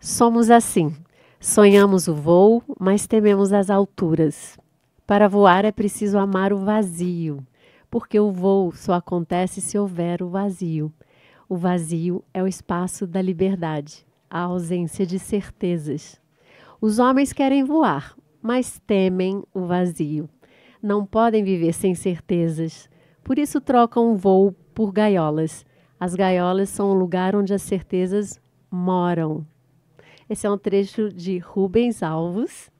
Somos assim. Sonhamos o voo, mas tememos as alturas. Para voar é preciso amar o vazio, porque o voo só acontece se houver o vazio. O vazio é o espaço da liberdade, a ausência de certezas. Os homens querem voar, mas temem o vazio. Não podem viver sem certezas. Por isso trocam o voo por gaiolas. As gaiolas são o lugar onde as certezas moram. Esse é um trecho de Rubens Alves.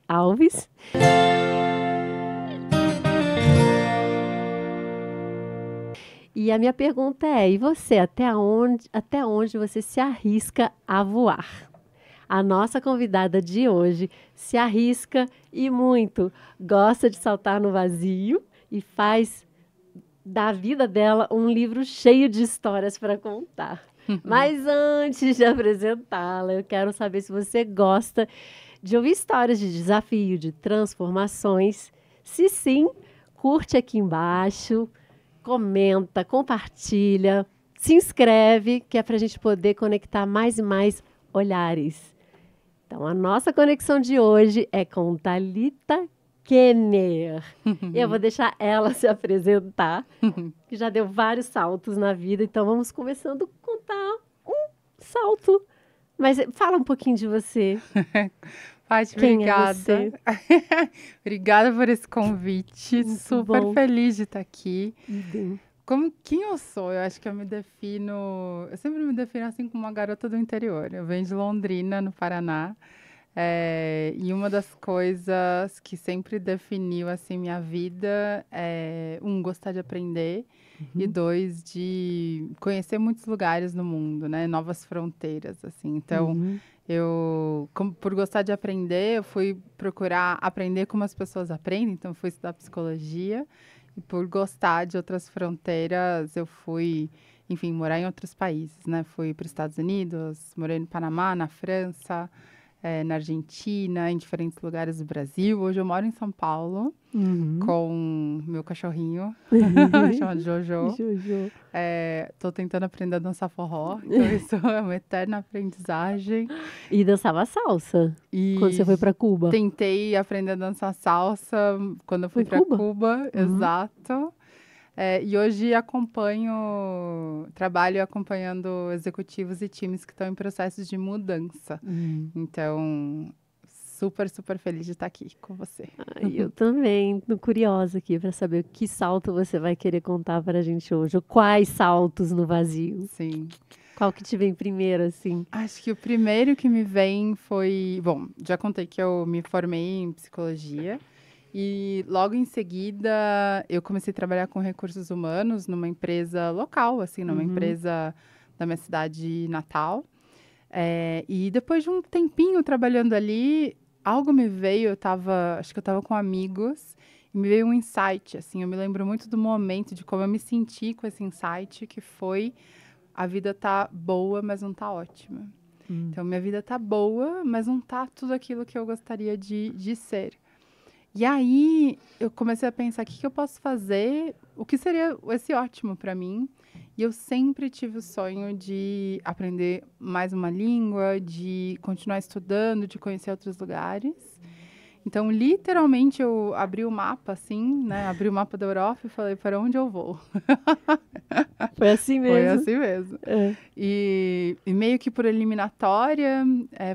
E a minha pergunta é: e você, até onde você se arrisca a voar? A nossa convidada de hoje se arrisca e muito. Gosta de saltar no vazio e faz da vida dela um livro cheio de histórias para contar. Mas antes de apresentá-la, eu quero saber se você gosta de ouvir histórias de desafio, de transformações. Se sim, curte aqui embaixo, comenta, compartilha, se inscreve, que é para a gente poder conectar mais e mais olhares. Então, a nossa conexão de hoje é com Thalita Kenner. Eu vou deixar ela se apresentar, que já deu vários saltos na vida. Então, vamos começando a contar um salto. Mas fala um pouquinho de você. Paty, Quem obrigada. é você? Obrigada por esse convite. Muito Super bom. feliz de estar aqui. Idem. Quem eu sou? Eu acho que eu sempre me defino assim como uma garota do interior. Eu venho de Londrina, no Paraná. E uma das coisas que sempre definiu assim minha vida é, gostar de aprender e dois, de conhecer muitos lugares no mundo, né? Novas fronteiras, assim. Então, por gostar de aprender, eu fui procurar aprender como as pessoas aprendem. Então, eu fui estudar psicologia. E por gostar de outras fronteiras, eu fui, enfim, morar em outros países, né? Fui para os Estados Unidos, morei no Panamá, na França, na Argentina, em diferentes lugares do Brasil. Hoje eu moro em São Paulo com meu cachorrinho, chamado Jojo. Jojo. Tô tentando aprender a dançar forró, então isso é uma eterna aprendizagem. E dançava salsa E quando você foi para Cuba. tentei aprender a dançar salsa quando eu fui Foi para Cuba? Cuba, exato. E hoje trabalho acompanhando executivos e times que estão em processos de mudança. Então, super, super feliz de estar aqui com você. Ai, eu também tô curiosa aqui para saber que salto você vai querer contar para a gente hoje. Ou quais saltos no vazio? Sim. Qual que te vem primeiro, assim? Acho que o primeiro que me vem foi... Bom, já contei que eu me formei em psicologia. E logo em seguida, eu comecei a trabalhar com recursos humanos numa empresa local, assim, numa empresa da minha cidade natal. E depois de um tempinho trabalhando ali, algo me veio, acho que eu estava com amigos, e me veio um insight, assim, eu me lembro muito do momento, de como eu me senti com esse insight, que foi: a vida tá boa, mas não tá ótima. Então, minha vida tá boa, mas não tá tudo aquilo que eu gostaria de ser. E aí, eu comecei a pensar, o que eu posso fazer? O que seria esse ótimo para mim? E eu sempre tive o sonho de aprender mais uma língua, de continuar estudando, de conhecer outros lugares. Então, literalmente, eu abri o mapa, assim, né? Abri o mapa da Europa e falei: para onde eu vou? Foi assim mesmo? Foi assim mesmo. E meio que por eliminatória,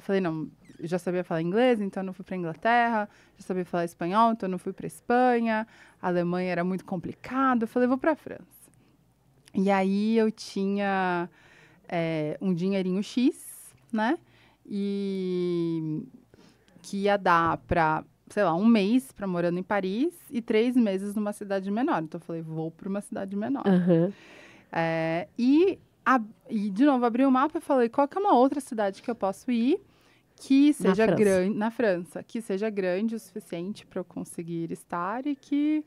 falei: não, eu já sabia falar inglês, então eu não fui para a Inglaterra. Já sabia falar espanhol, então eu não fui para a Espanha. A Alemanha era muito complicado. Eu falei: vou para a França. E aí eu tinha um dinheirinho X, né? E que ia dar para, sei lá, um mês para morando em Paris e 3 meses numa cidade menor. Então eu falei: vou para uma cidade menor. E, de novo, abri o mapa e falei: qual que é uma outra cidade que eu posso ir que seja grande, na França, que seja grande o suficiente para eu conseguir estar e que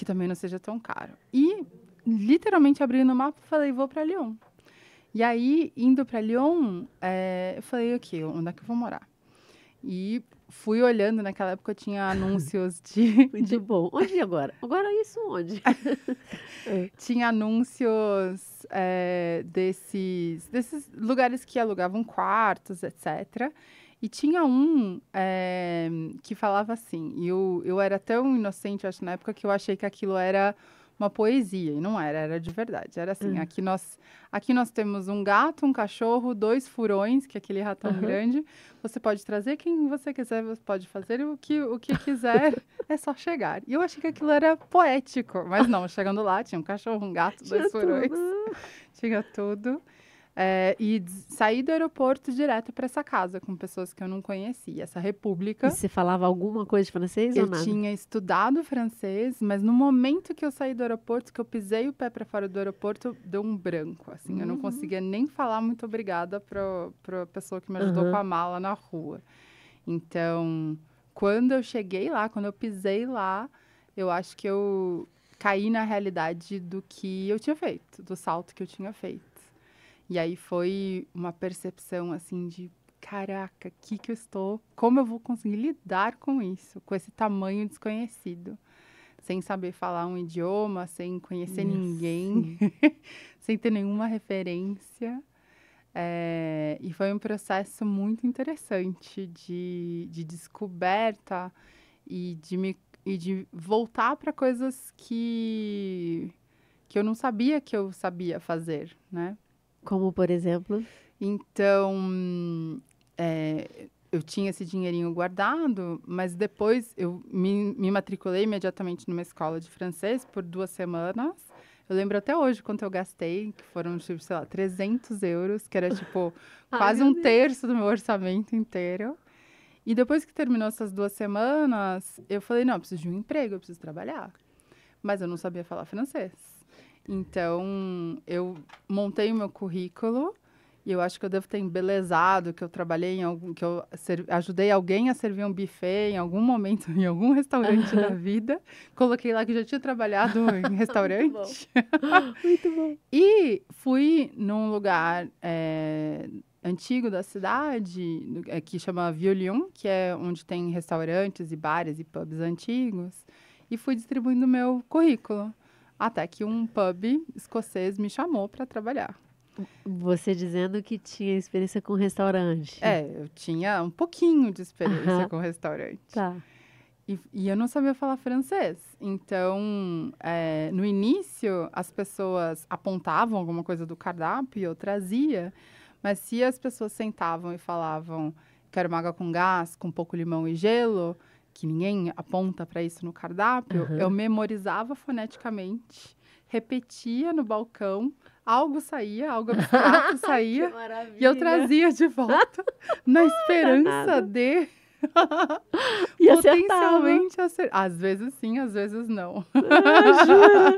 também não seja tão caro. E, literalmente, abri no mapa e falei: vou para Lyon. E aí, indo para Lyon, eu falei: ok, onde é que eu vou morar? E fui olhando, naquela época eu tinha anúncios de... Muito bom. Onde agora? Agora isso onde? Tinha anúncios desses lugares que alugavam quartos, etc. E tinha um que falava assim, e eu era tão inocente, acho, na época, que eu achei que aquilo era uma poesia, e não era, era de verdade. Era assim, aqui nós temos um gato, um cachorro, 2 furões, que é aquele ratão grande. Você pode trazer quem você quiser, você pode fazer o que quiser, é só chegar. E eu achei que aquilo era poético, mas não, chegando lá, tinha um cachorro, um gato, 2 furões, tinha tudo. Saí do aeroporto direto para essa casa, com pessoas que eu não conhecia, essa república. E você falava alguma coisa de francês ou nada? Eu tinha estudado francês, mas no momento que eu saí do aeroporto, que eu pisei o pé para fora do aeroporto, deu um branco, assim. Eu não conseguia nem falar muito obrigada para a pessoa que me ajudou com a mala na rua. Então, quando eu cheguei lá, quando eu pisei lá, eu acho que eu caí na realidade do que eu tinha feito, do salto que eu tinha feito. E aí foi uma percepção, assim, de caraca, como eu vou conseguir lidar com isso, com esse tamanho desconhecido, sem saber falar um idioma, sem conhecer ninguém, sem ter nenhuma referência. E foi um processo muito interessante de descoberta e de voltar para coisas que eu não sabia que eu sabia fazer, né? Como, por exemplo? Então, eu tinha esse dinheirinho guardado, mas depois eu me matriculei imediatamente numa escola de francês por 2 semanas. Eu lembro até hoje quanto eu gastei, que foram, tipo, sei lá, 300 euros, que era, tipo, quase um terço do meu orçamento inteiro. E depois que terminou essas 2 semanas, eu falei, não, eu preciso de um emprego, eu preciso trabalhar. Mas eu não sabia falar francês. Então, eu montei o meu currículo e eu acho que eu devo ter embelezado, que eu trabalhei que eu ajudei alguém a servir um buffet em algum momento, em algum restaurante da vida. Coloquei lá que já tinha trabalhado em restaurante. Muito bom. E fui num lugar antigo da cidade, que chama Vieux-Lyon, que é onde tem restaurantes e bares e pubs antigos. E fui distribuindo meu currículo. Até que um pub escocês me chamou para trabalhar. Você dizendo que tinha experiência com restaurante. Eu tinha um pouquinho de experiência com restaurante. Tá. E eu não sabia falar francês. Então, no início, as pessoas apontavam alguma coisa do cardápio e eu trazia. Mas se as pessoas sentavam e falavam, quero uma água com gás, com pouco limão e gelo, que ninguém aponta para isso no cardápio, eu memorizava foneticamente, repetia no balcão, algo saía, algo abstrato saía, e eu trazia de volta, na esperança de E potencialmente acertar. Às vezes sim, às vezes não.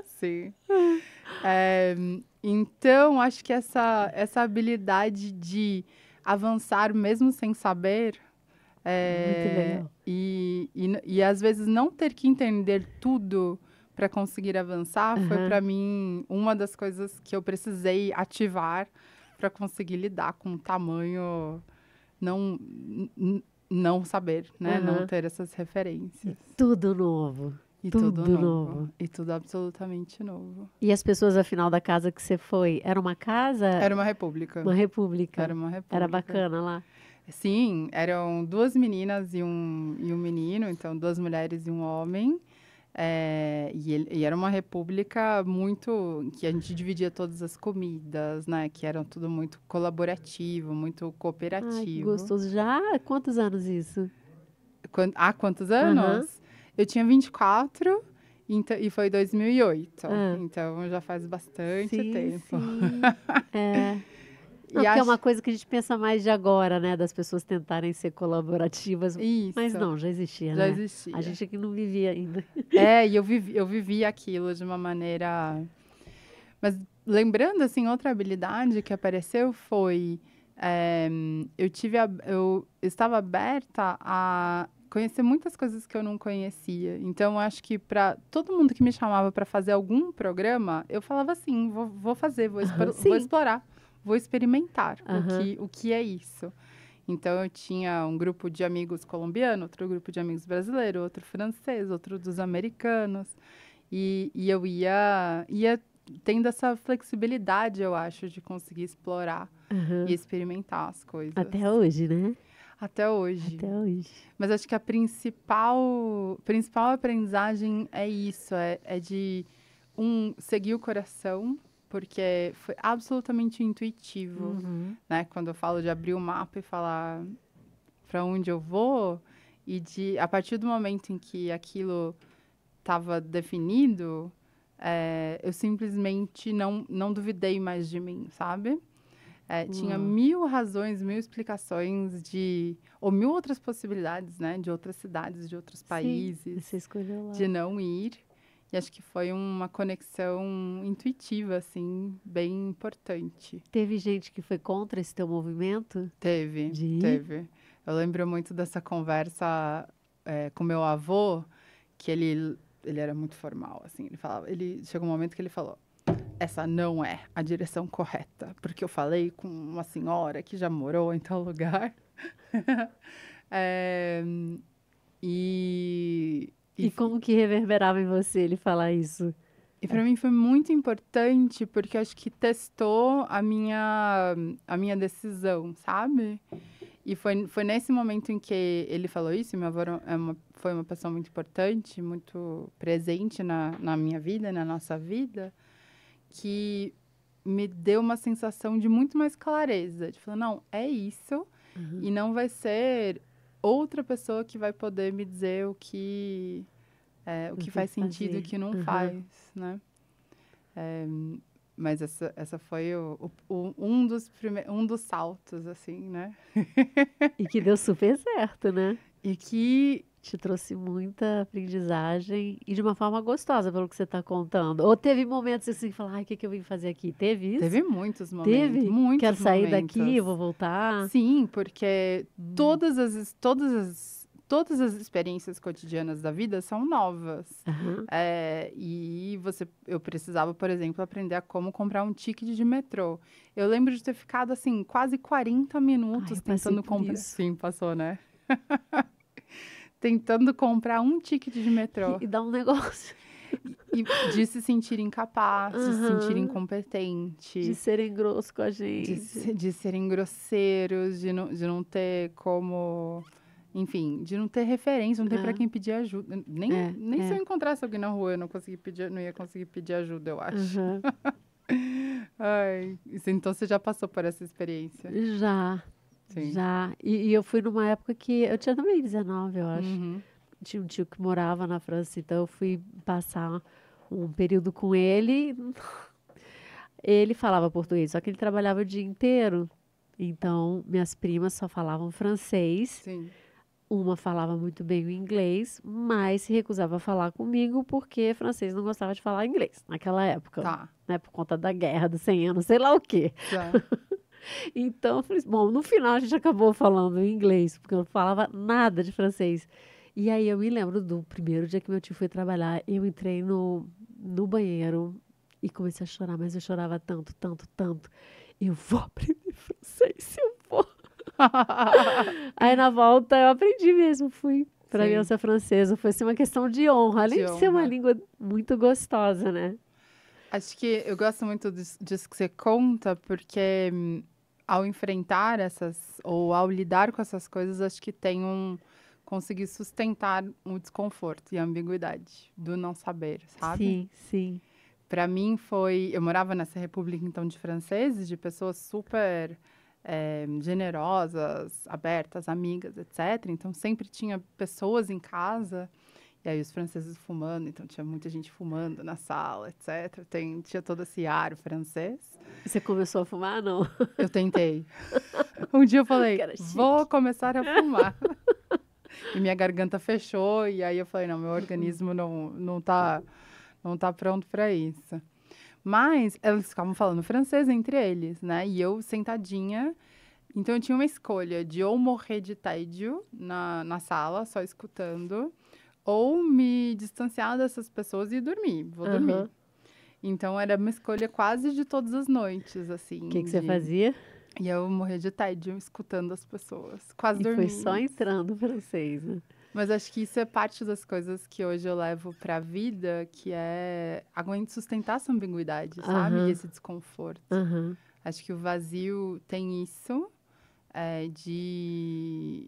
Sim. Então, acho que essa habilidade de avançar mesmo sem saber, muito legal. E às vezes não ter que entender tudo para conseguir avançar foi para mim uma das coisas que eu precisei ativar para conseguir lidar com o tamanho não saber, né? Não ter essas referências. Tudo novo. E tudo novo. E tudo absolutamente novo. E as pessoas, afinal, da casa que você foi, era uma casa? Era uma república. Uma república. Era uma república. Era bacana lá? Sim, eram 2 meninas e um menino, então 2 mulheres e um homem. E era uma república muito... que a gente dividia todas as comidas, né? Que era tudo muito colaborativo, muito cooperativo. Ai, que gostoso. Já há quantos anos isso? Há quantos anos? Eu tinha 24 e foi 2008. Então já faz bastante tempo. Sim. Não, porque é uma coisa que a gente pensa mais de agora, né? Das pessoas tentarem ser colaborativas. Isso. Mas não, já existia, já né? existia. A gente aqui não vivia ainda. E eu vivi aquilo de uma maneira... Mas lembrando, assim, outra habilidade que apareceu foi... eu estava aberta a conhecer muitas coisas que eu não conhecia. Então, acho que para todo mundo que me chamava para fazer algum programa, eu falava assim, vou fazer, vou explorar. Vou experimentar o que é isso. Então, eu tinha um grupo de amigos colombiano, outro grupo de amigos brasileiro, outro francês, outro dos americanos. E eu ia tendo essa flexibilidade, eu acho, de conseguir explorar e experimentar as coisas. Até hoje, né? Até hoje. Até hoje. Mas acho que a principal aprendizagem é isso, é de seguir o coração, porque foi absolutamente intuitivo, né? Quando eu falo de abrir o mapa e falar para onde eu vou, e a partir do momento em que aquilo estava definido, eu simplesmente não duvidei mais de mim, sabe? Tinha 1000 razões, 1000 explicações ou 1000 outras possibilidades, né? De outras cidades, de outros países. Você escolheu lá. De não ir. E acho que foi uma conexão intuitiva, assim, bem importante. Teve gente que foi contra esse teu movimento? Teve. Eu lembro muito dessa conversa com meu avô, que ele era muito formal, assim. Chegou um momento que ele falou: essa não é a direção correta, porque eu falei com uma senhora que já morou em tal lugar. E como que reverberava em você ele falar isso? E para mim foi muito importante, porque acho que testou a minha decisão, sabe? E foi nesse momento em que ele falou isso, meu avô foi uma pessoa muito importante, muito presente na minha vida, na nossa vida, que me deu uma sensação de muito mais clareza, de falar, não, é isso, e não vai ser outra pessoa que vai poder me dizer o que faz sentido e o que não faz, né? Mas essa foi um dos saltos, assim, né? E que deu super certo, né? E que te trouxe muita aprendizagem e de uma forma gostosa, pelo que você está contando. Ou teve momentos assim, falar, ai, o que eu vim fazer aqui? Teve isso? Teve muitos momentos. Teve? Muitos Quero sair momentos. daqui, vou voltar? Sim, porque todas as experiências cotidianas da vida são novas. Eu precisava, por exemplo, aprender a como comprar um ticket de metrô. Eu lembro de ter ficado, assim, quase 40 minutos tentando comprar. Sim, passou, né? Tentando comprar um ticket de metrô. E dá um negócio. E de se sentir incapaz, de se sentir incompetente. De serem grossos com a gente. De serem grosseiros, de não ter como... Enfim, de não ter referência, não ter para quem pedir ajuda. Nem se eu encontrasse alguém na rua, eu não ia conseguir pedir ajuda, eu acho. Ai, então você já passou por essa experiência? Já. Sim. Já. E eu fui numa época que eu tinha também 19, eu acho. Tinha um tio que morava na França, então eu fui passar um período com ele. Ele falava português, só que ele trabalhava o dia inteiro. Então, minhas primas só falavam francês. Sim. Uma falava muito bem o inglês, mas se recusava a falar comigo porque francês não gostava de falar inglês naquela época. Tá. Né, por conta da guerra dos 100 anos, sei lá o quê. Tá. Então, eu falei, bom, no final a gente acabou falando em inglês, porque eu não falava nada de francês. E aí eu me lembro do primeiro dia que meu tio foi trabalhar, eu entrei no banheiro e comecei a chorar, mas eu chorava tanto, tanto, tanto. Eu vou aprender francês, eu vou. Aí na volta eu aprendi mesmo, fui para a Aliança Francesa. Foi assim, uma questão de honra, além de ser uma língua muito gostosa, né? Acho que eu gosto muito disso que você conta, porque ao enfrentar ou ao lidar com essas coisas, acho que conseguir sustentar o desconforto e a ambiguidade do não saber, sabe? Sim, sim. Para mim eu morava nessa república, então, de franceses, de pessoas super generosas, abertas, amigas, etc. Então, sempre tinha pessoas em casa. E aí, os franceses fumando, então tinha muita gente fumando na sala, etc. Tinha todo esse ar francês. Você começou a fumar, não? Eu tentei. Um dia eu falei, vou começar a fumar. E minha garganta fechou, e aí eu falei, não, meu organismo não tá pronto para isso. Mas eles ficavam falando francês entre eles, né? E eu sentadinha. Então, eu tinha uma escolha de ou morrer de tédio na sala, só escutando, ou me distanciar dessas pessoas e dormir. Vou dormir. Então, era uma escolha quase de todas as noites, assim. O que você fazia? E eu morria de tédio, escutando as pessoas. Quase dormindo. E foi só entrando francês, né? Mas acho que isso é parte das coisas que hoje eu levo para a vida, que é sustentar essa ambiguidade, sabe? E Aham, esse desconforto. aham. Acho que o vazio tem isso,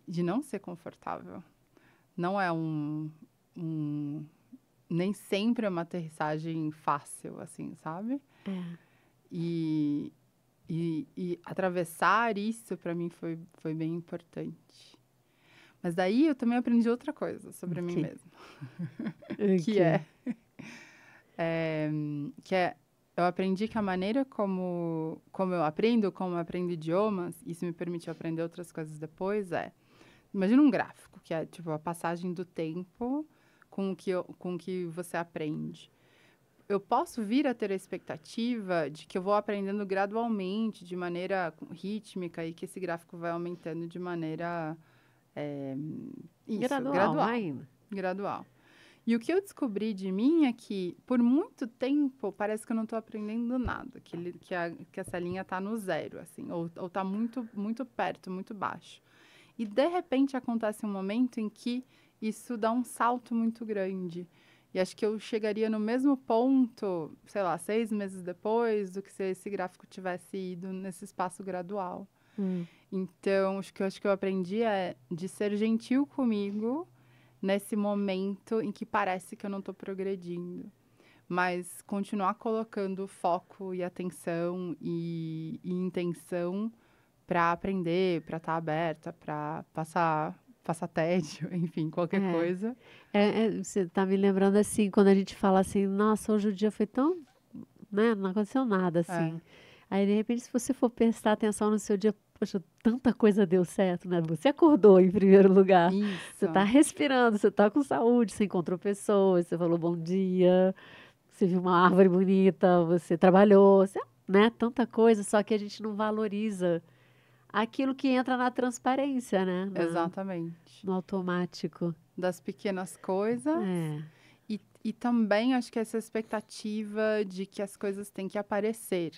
de não ser confortável. Não é um... Nem sempre é uma aterrissagem fácil, assim, sabe? É, E, e atravessar isso, para mim, foi bem importante. Mas daí eu também aprendi outra coisa sobre mim ok. mesma, que Ok. é, é, que é, eu aprendi que a maneira como eu aprendo idiomas, isso me permitiu aprender outras coisas depois, imagina um gráfico, que é tipo a passagem do tempo com o que você aprende. Eu posso vir a ter a expectativa de que eu vou aprendendo gradualmente, de maneira rítmica, e que esse gráfico vai aumentando de maneira, é, Gradual, gradual, vai indo. gradual. E o que eu descobri de mim é que, por muito tempo, parece que eu não estou aprendendo nada, que essa linha está no zero, assim, ou está muito, muito perto, muito baixo. E, de repente, acontece um momento em que isso dá um salto muito grande. E acho que eu chegaria no mesmo ponto, sei lá, 6 meses depois, do que se esse gráfico tivesse ido nesse espaço gradual. Hum. Então, acho que eu aprendi de ser gentil comigo nesse momento em que parece que eu não estou progredindo. Mas continuar colocando foco e atenção e intenção para aprender, para estar aberta, para passar tédio, enfim, qualquer É. coisa. Você tá me lembrando assim, quando a gente fala assim, nossa, hoje o dia foi tão, né, não aconteceu nada É, assim. Aí, de repente, se você for prestar atenção no seu dia, poxa, tanta coisa deu certo, né? Você acordou em primeiro lugar, você tá isso, respirando, você tá com saúde, você encontrou pessoas, você falou bom dia, você viu uma árvore bonita, você trabalhou, né? Tanta coisa, só que a gente não valoriza aquilo que entra na transparência, né? exatamente. No automático. Das pequenas coisas É, e também acho que essa expectativa de que as coisas têm que aparecer.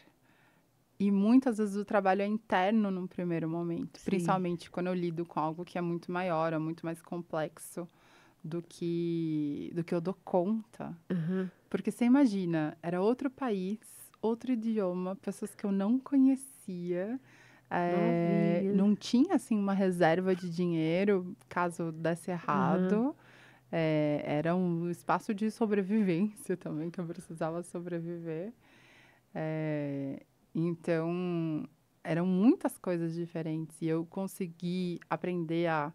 E muitas vezes o trabalho é interno num primeiro momento, sim. principalmente quando eu lido com algo que é muito maior, é muito mais complexo do que eu dou conta. Aham. Porque você imagina, era outro país, outro idioma, pessoas que eu não conhecia, Novinha. não tinha assim uma reserva de dinheiro caso desse Aham. errado. Era um espaço de sobrevivência também, que eu precisava sobreviver. É, então, eram muitas coisas diferentes e eu consegui aprender a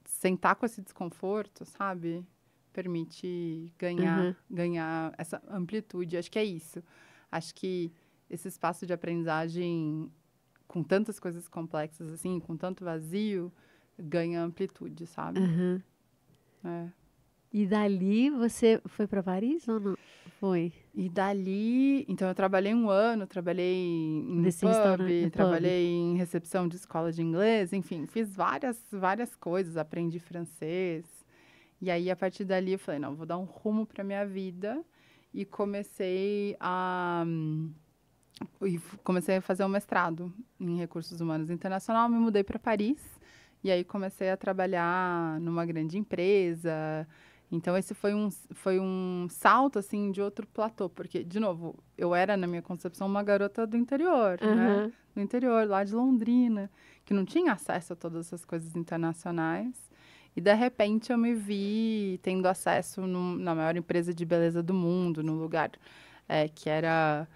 sentar com esse desconforto, sabe? Permite Aham. ganhar essa amplitude. Acho que é isso. Acho que esse espaço de aprendizagem com tantas coisas complexas assim, com tanto vazio, ganha amplitude, sabe? Aham. É. E dali você foi para Paris ou não? Foi. E dali, então eu trabalhei um ano, trabalhei em Nesse restaurante, pub, pub. trabalhei em recepção de escola de inglês, enfim, fiz várias coisas, aprendi francês. E aí, a partir dali, eu falei, não, vou dar um rumo para minha vida. E comecei a fazer um mestrado em recursos humanos internacional, me mudei para Paris. E aí comecei a trabalhar numa grande empresa. Então, esse foi um salto, assim, de outro platô. Porque, de novo, eu era, na minha concepção, uma garota do interior, né? Aham. Do interior, lá de Londrina, que não tinha acesso a todas essas coisas internacionais. E, de repente, eu me vi tendo acesso na maior empresa de beleza do mundo, num lugar que era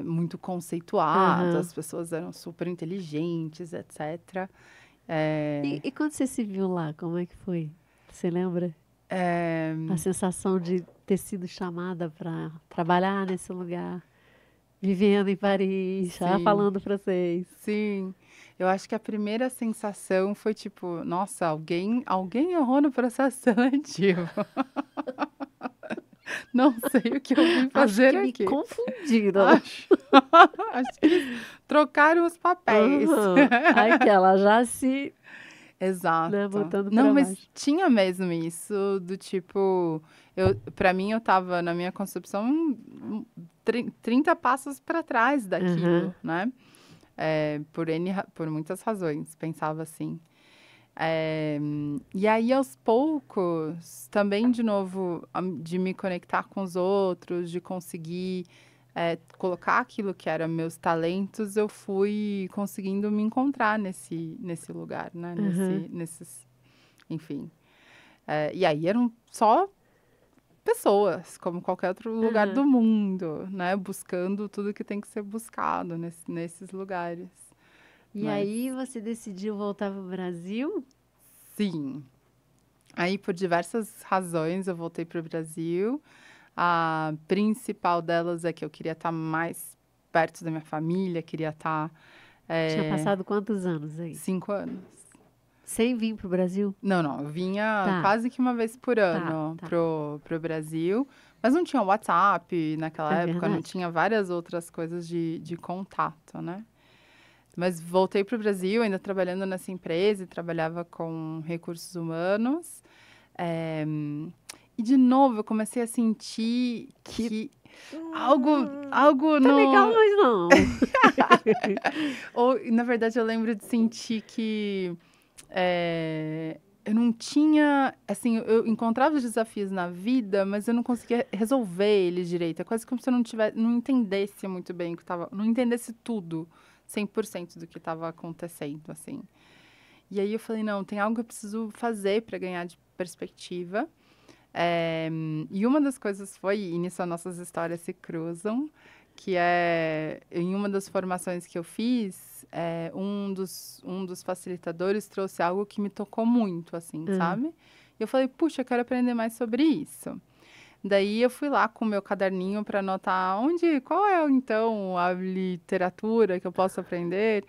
muito conceituado, Aham. as pessoas eram super inteligentes, etc. É, E quando você se viu lá, como é que foi? Você lembra? é, A sensação de ter sido chamada para trabalhar nesse lugar, vivendo em Paris, já sim, falando francês. sim. Eu acho que a primeira sensação foi tipo, nossa, alguém errou no processo seletivo. Não sei o que eu vim Acho fazer que me aqui. confundiram. Acho, acho que eles trocaram os papéis. Aham. Aquela já se, né, Exato. botando Não, para mas baixo. tinha mesmo isso do tipo, para mim eu tava na minha concepção 30 passos para trás Aham. daquilo, né? Por muitas razões, pensava assim. E aí, aos poucos, também, de novo, de me conectar com os outros, de conseguir colocar aquilo que eram meus talentos, eu fui conseguindo me encontrar nesse lugar, né? Uhum. Enfim. E aí eram só pessoas, como qualquer outro lugar Uhum. do mundo, né? Buscando tudo que tem que ser buscado nesses lugares. E Mas, aí você decidiu voltar para o Brasil? sim. Aí, por diversas razões, eu voltei para o Brasil. A principal delas é que eu queria estar mais perto da minha família, queria estar Tinha passado quantos anos aí? 5 anos. Sem vir para o Brasil? Não, não, eu vinha Tá, quase que uma vez por tá, ano tá. pro Brasil, mas não tinha WhatsApp naquela É época, não verdade. tinha várias outras coisas de contato, né? Mas voltei para o Brasil, ainda trabalhando nessa empresa, e trabalhava com recursos humanos. Eh, e, de novo, eu comecei a sentir Que que algo tá legal, no... mas não. Ou, na verdade, eu lembro de sentir que eu não tinha... Assim, eu encontrava os desafios na vida, mas eu não conseguia resolver eles direito. É quase como se eu não entendesse muito bem o que estava... Não entendesse tudo, 100% do que estava acontecendo, assim. E aí eu falei, não, tem algo que eu preciso fazer para ganhar de perspectiva. E uma das coisas foi, e nisso as nossas histórias se cruzam, que é, em uma das formações que eu fiz, um dos facilitadores trouxe algo que me tocou muito, assim, Ah, sabe? E eu falei, puxa, eu quero aprender mais sobre isso. Daí eu fui lá com o meu caderninho para anotar qual é, então, a literatura que eu posso aprender.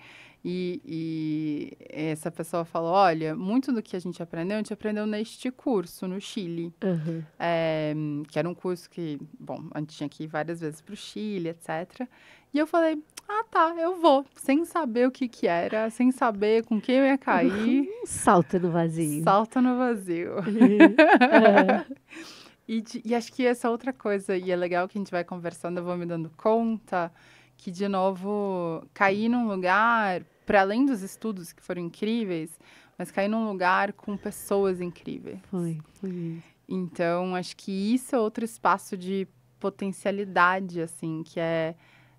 E essa pessoa falou, olha, muito do que a gente aprendeu neste curso, no Chile. aham. Que era um curso que, bom, a gente tinha que ir várias vezes para o Chile, etc. E eu falei, ah, tá, eu vou, sem saber o que que era, sem saber com quem eu ia cair, Um salto no vazio. salta no vazio. Ah, E acho que essa outra coisa, e é legal que a gente vai conversando, eu vou me dando conta, que, de novo, cair num lugar, para além dos estudos que foram incríveis, mas cair num lugar com pessoas incríveis. foi mesmo. Então, acho que isso é outro espaço de potencialidade, assim, que é,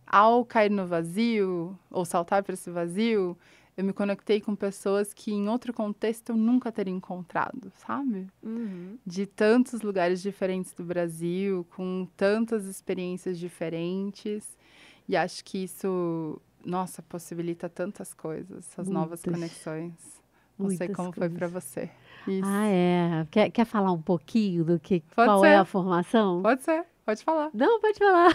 ao cair no vazio, ou saltar para esse vazio, eu me conectei com pessoas que, em outro contexto, eu nunca teria encontrado, sabe? Uhum. De tantos lugares diferentes do Brasil, com tantas experiências diferentes. E acho que isso, nossa, possibilita tantas coisas, essas novas Muitas, conexões. Não sei muitas como foi coisas. para você. Isso. Ah, é. Quer falar um pouquinho Pode qual é a ser, formação? pode ser, pode falar. Não, pode falar.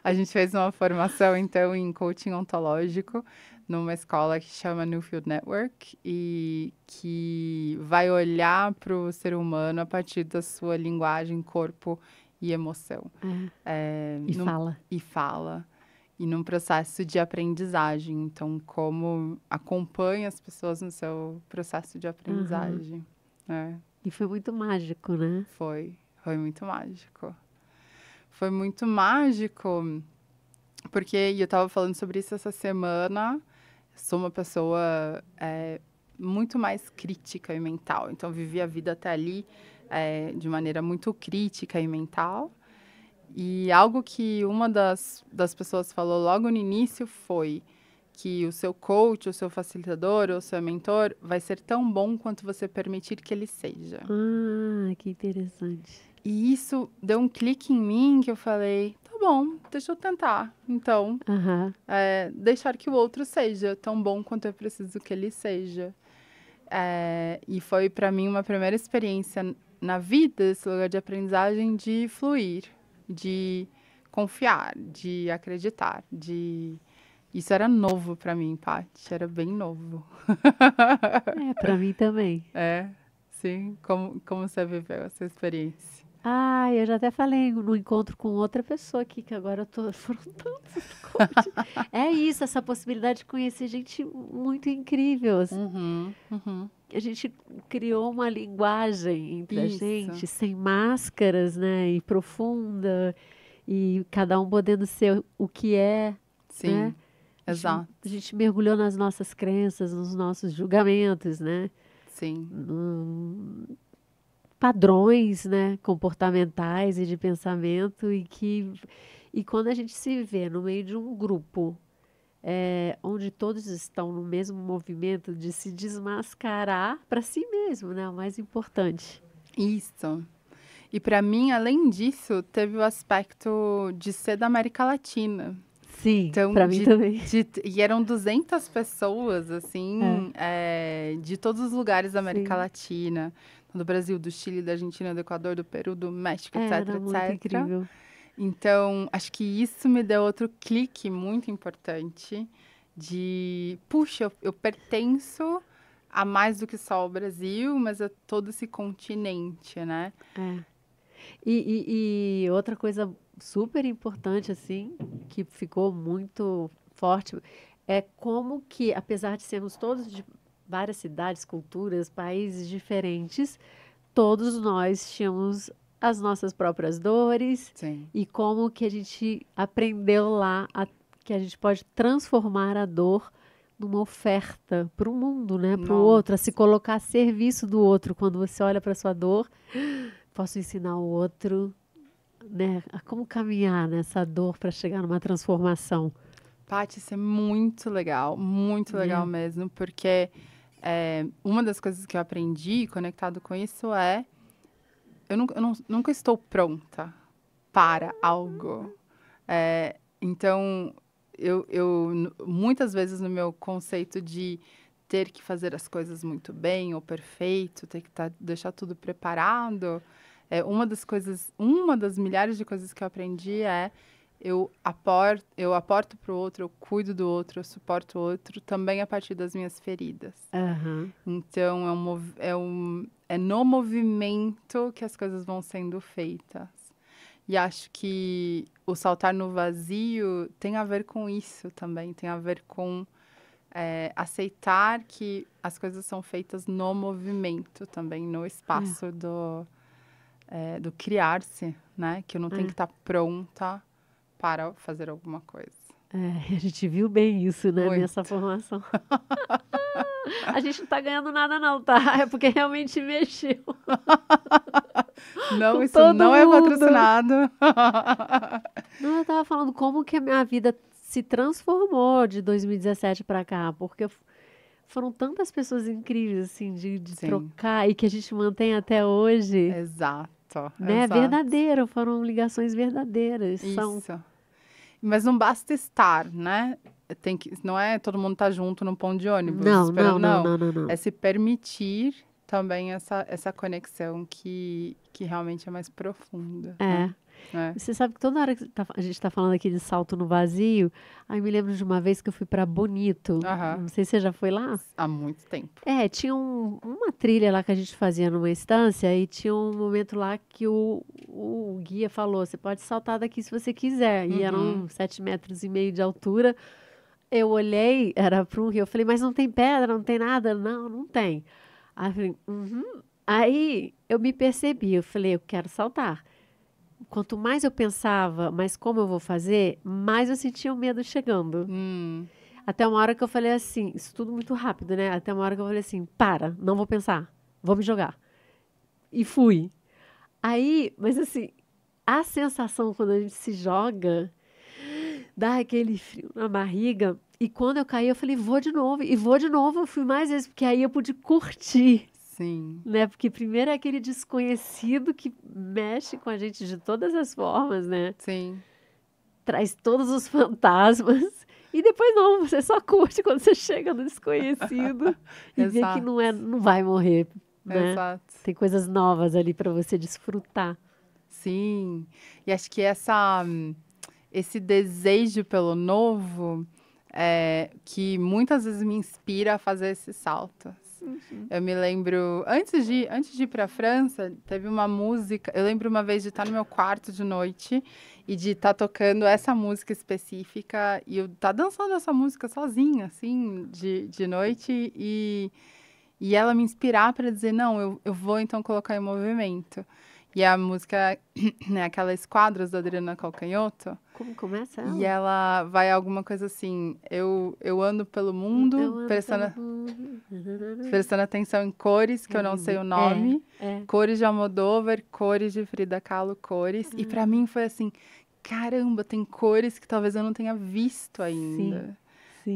A gente fez uma formação, então, em coaching ontológico, numa escola que chama Newfield Network, e que vai olhar para o ser humano a partir da sua linguagem, corpo e emoção. E fala. E fala. E num processo de aprendizagem. Então, como acompanha as pessoas no seu processo de Aham. aprendizagem. É, E foi muito mágico, né? foi muito mágico. Foi muito mágico, porque eu estava falando sobre isso essa semana. Sou uma pessoa muito mais crítica e mental. Então, vivi a vida até ali de maneira muito crítica e mental. E algo que uma das pessoas falou logo no início foi que o seu coach, o seu facilitador, ou o seu mentor vai ser tão bom quanto você permitir que ele seja. Ah, que interessante. E isso deu um clique em mim que eu falei, tá bom, deixa eu tentar. Então, Aham. deixar que o outro seja tão bom quanto eu preciso que ele seja. E foi para mim uma primeira experiência na vida, esse lugar de aprendizagem, de fluir, de confiar, de acreditar, Isso era novo para mim, Paty, era bem novo. É, para mim também. Sim. Como você viveu essa experiência? Ah, eu já até falei no encontro com outra pessoa aqui, que agora eu tô foram tantos coaches. É isso, essa possibilidade de conhecer gente muito incrível. Uhum, uhum. A gente criou uma linguagem entre a Isso. gente, sem máscaras, né? E profunda, e cada um podendo ser o que é, né? Sim, exato. A gente mergulhou nas nossas crenças, nos nossos julgamentos, né? Sim, Padrões, né, comportamentais e de pensamento e quando a gente se vê no meio de um grupo onde todos estão no mesmo movimento de se desmascarar para si mesmo, né, o mais importante. isso. E para mim, além disso, teve o aspecto de ser da América Latina. Sim, Então, para mim também. e eram 200 pessoas, assim, de todos os lugares da América Sim. Latina. Do Brasil, do Chile, da Argentina, do Equador, do Peru, do México, etc, Era muito etc. incrível. Então, acho que isso me deu outro clique muito importante de, puxa, eu pertenço a mais do que só o Brasil, mas a todo esse continente, né? E outra coisa super importante, assim, que ficou muito forte, é como que, apesar de sermos todos de várias cidades, culturas, países diferentes, todos nós tínhamos as nossas próprias dores Sim. e como que a gente aprendeu lá que a gente pode transformar a dor numa oferta para o mundo, né? Para o outro, a se colocar a serviço do outro. Quando você olha para sua dor, posso ensinar o outro, né, a como caminhar nessa dor para chegar numa transformação. Paty, isso é muito legal mesmo, porque uma das coisas que eu aprendi conectado com isso eu nunca estou pronta para algo. Então, muitas vezes no meu conceito de ter que fazer as coisas muito bem ou perfeito, ter que deixar tudo preparado, uma das milhares de coisas que eu aprendi eu aporto para o outro, eu cuido do outro, eu suporto o outro, também a partir das minhas feridas. Uhum. Então, é no movimento que as coisas vão sendo feitas. E acho que o saltar no vazio tem a ver com isso também, tem a ver com aceitar que as coisas são feitas no movimento também, no espaço do criar-se, né? Que eu não tenho que estar pronta para fazer alguma coisa. A gente viu bem isso, né, Muito. nessa formação. A gente não tá ganhando nada não, tá? É porque realmente mexeu. Não, com isso todo não é mundo. patrocinado. Não, eu tava falando como que a minha vida se transformou de 2017 para cá, porque foram tantas pessoas incríveis, assim, de Sim. trocar e que a gente mantém até hoje. Exato. Né? Exato. Verdadeiro, foram ligações verdadeiras. Isso. Mas não basta estar, né? Não é todo mundo tá junto num ponto de ônibus. Não. É se permitir também essa conexão que realmente é mais profunda. Né? Você sabe que toda hora que a gente está falando aqui de salto no vazio, aí me lembro de uma vez que eu fui para Bonito. Não sei se você já foi lá. Há muito tempo. Tinha uma trilha lá que a gente fazia numa estância e tinha um momento lá que o guia falou, você pode saltar daqui se você quiser. E eram 7,5 metros de altura. Eu olhei, era para um rio, eu falei, mas não tem pedra, não tem nada? Não tem. Aí eu falei, Aí eu me percebi, eu falei, eu quero saltar. Quanto mais eu pensava, mas como eu vou fazer, mais eu sentia o medo chegando. Até uma hora que eu falei assim, isso tudo muito rápido, né? Até uma hora que eu falei assim, não vou pensar, vou me jogar. E fui. Aí, mas assim, a sensação quando a gente se joga, dá aquele frio na barriga. E quando eu caí, eu falei, vou de novo. E vou de novo, eu fui mais vezes, porque aí eu pude curtir. Sim. Né? Porque primeiro é aquele desconhecido que mexe com a gente de todas as formas, né? Sim. Traz todos os fantasmas. E depois não, você só curte quando você chega no desconhecido e vê que não vai morrer, né? Exato. Tem coisas novas ali para você desfrutar. Sim. E acho que esse desejo pelo novo que muitas vezes me inspira a fazer esses saltos. Eu me lembro, antes de ir para a França, teve uma música. Eu lembro uma vez de estar no meu quarto de noite e de estar tocando essa música específica e eu estar dançando essa música sozinha, assim, de noite e ela me inspirar para dizer, não, eu vou então colocar em movimento. E a música, né, aquelas quadras da Adriana Calcanhoto. Como começa ela? E ela vai alguma coisa assim, eu ando pelo Eu mundo, ando prestando, pelo mundo. prestando atenção em cores, que eu não sei o nome. É. Cores de Almodóvar, cores de Frida Kahlo, cores. E pra mim foi assim, caramba, tem cores que talvez eu não tenha visto ainda. Sim.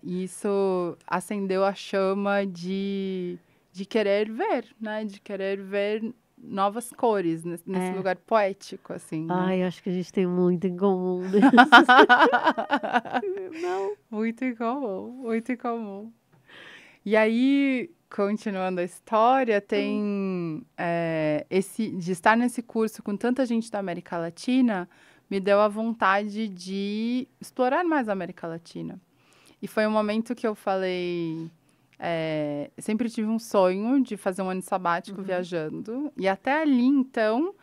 E isso acendeu a chama de querer ver, né? De querer ver novas cores nesse lugar poético, assim, né? Ai, acho que a gente tem muito em comum. Não. Muito incomum, muito incomum. E aí, continuando a história, tem de estar nesse curso com tanta gente da América Latina, me deu a vontade de explorar mais a América Latina. E foi um momento que eu falei, sempre tive um sonho de fazer um ano sabático viajando. E até ali, então,